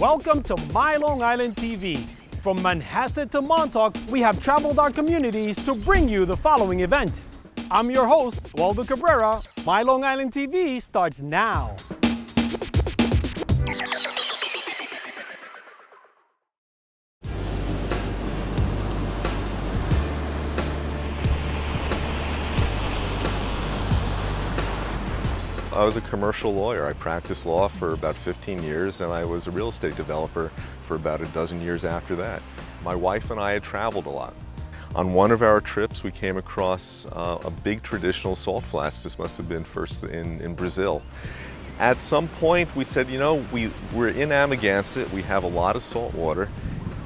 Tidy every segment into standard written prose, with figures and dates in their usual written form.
Welcome to MyLITV. From Manhasset to Montauk, we have traveled our communities to bring you the following events. I'm your host, Waldo Cabrera. MyLITV starts now. I was a commercial lawyer. I practiced law for about 15 years and I was a real estate developer for about a dozen years after that. My wife and I had traveled a lot. On one of our trips we came across a big traditional salt flats. This must have been first in Brazil. At some point we said, you know, we're in Amagansett, we have a lot of salt water.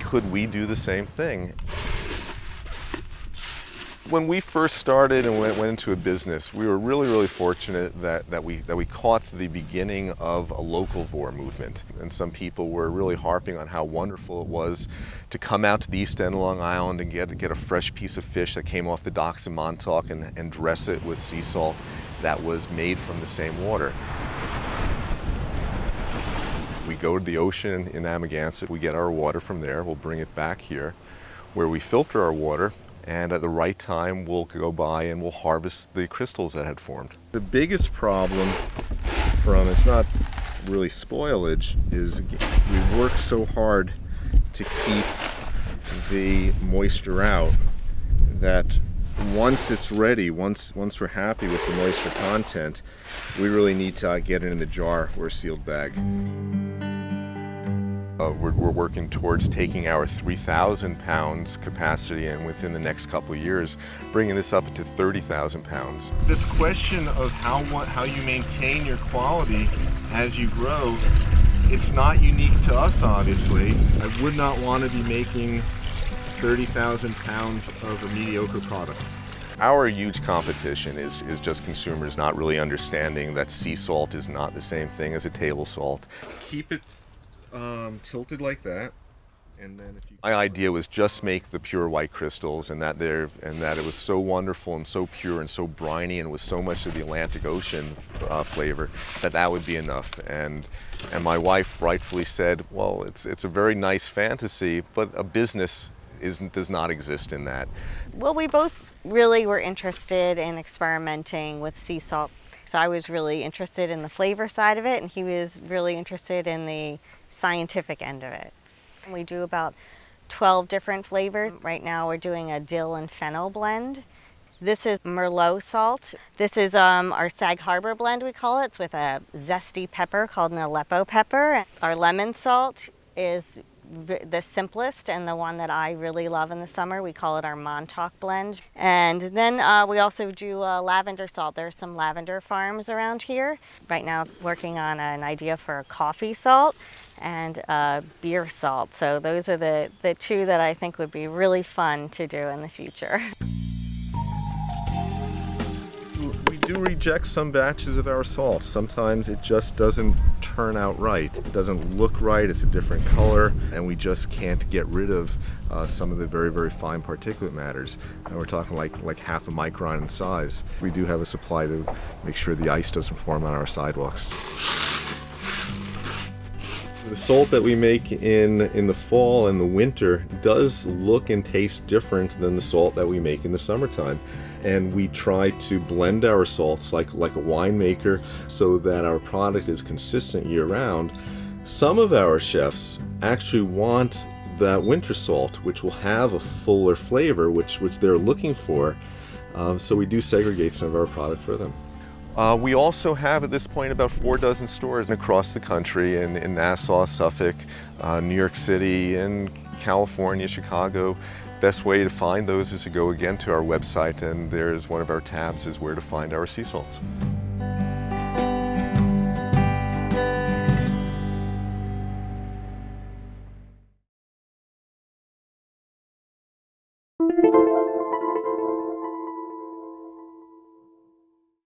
Could we do the same thing? When we first started and went into a business, we were really fortunate that we caught the beginning of a localvore movement. And some people were really harping on how wonderful it was to come out to the East End of Long Island and get a fresh piece of fish that came off the docks in Montauk and dress it with sea salt that was made from the same water. We go to the ocean in Amagansett, we get our water from there, we'll bring it back here where we filter our water. And at the right time, we'll go by and we'll harvest the crystals that had formed. The biggest problem it's not really spoilage, is we work so hard to keep the moisture out that once it's ready, once we're happy with the moisture content, we really need to get it in the jar or a sealed bag. We're working towards taking our 3,000 pounds capacity and within the next couple of years, bringing this up to 30,000 pounds. This question of how you maintain your quality as you grow, it's not unique to us, obviously. I would not want to be making 30,000 pounds of a mediocre product. Our huge competition is just consumers not really understanding that sea salt is not the same thing as a table salt. Keep it tilted like that, and then my idea was just make the pure white crystals, and that it was so wonderful and so pure and so briny and with so much of the Atlantic Ocean flavor that would be enough. And my wife rightfully said, well, it's a very nice fantasy, but a business does not exist in that. Well, we both really were interested in experimenting with sea salt. So I was really interested in the flavor side of it, and he was really interested in the scientific end of it. We do about 12 different flavors. Right now we're doing a dill and fennel blend. This is Merlot salt. This is our Sag Harbor blend, we call it. It's with a zesty pepper called an Aleppo pepper. Our lemon salt is the simplest and the one that I really love in the summer. We call it our Montauk blend. And then we also do lavender salt. There's some lavender farms around here. Right now working on an idea for a coffee salt and beer salt. So those are the two that I think would be really fun to do in the future. We do reject some batches of our salt. Sometimes it just doesn't turn out right. It doesn't look right, it's a different color, and we just can't get rid of some of the very fine particulate matters. And we're talking like half a micron in size. We do have a supply to make sure the ice doesn't form on our sidewalks. The salt that we make in the fall and the winter does look and taste different than the salt that we make in the summertime. And we try to blend our salts like a winemaker so that our product is consistent year-round. Some of our chefs actually want that winter salt, which will have a fuller flavor, which they're looking for. So we do segregate some of our product for them. We also have at this point about 4 dozen stores across the country in Nassau, Suffolk, New York City, and California, Chicago. Best way to find those is to go again to our website, and there's one of our tabs is where to find our sea salts.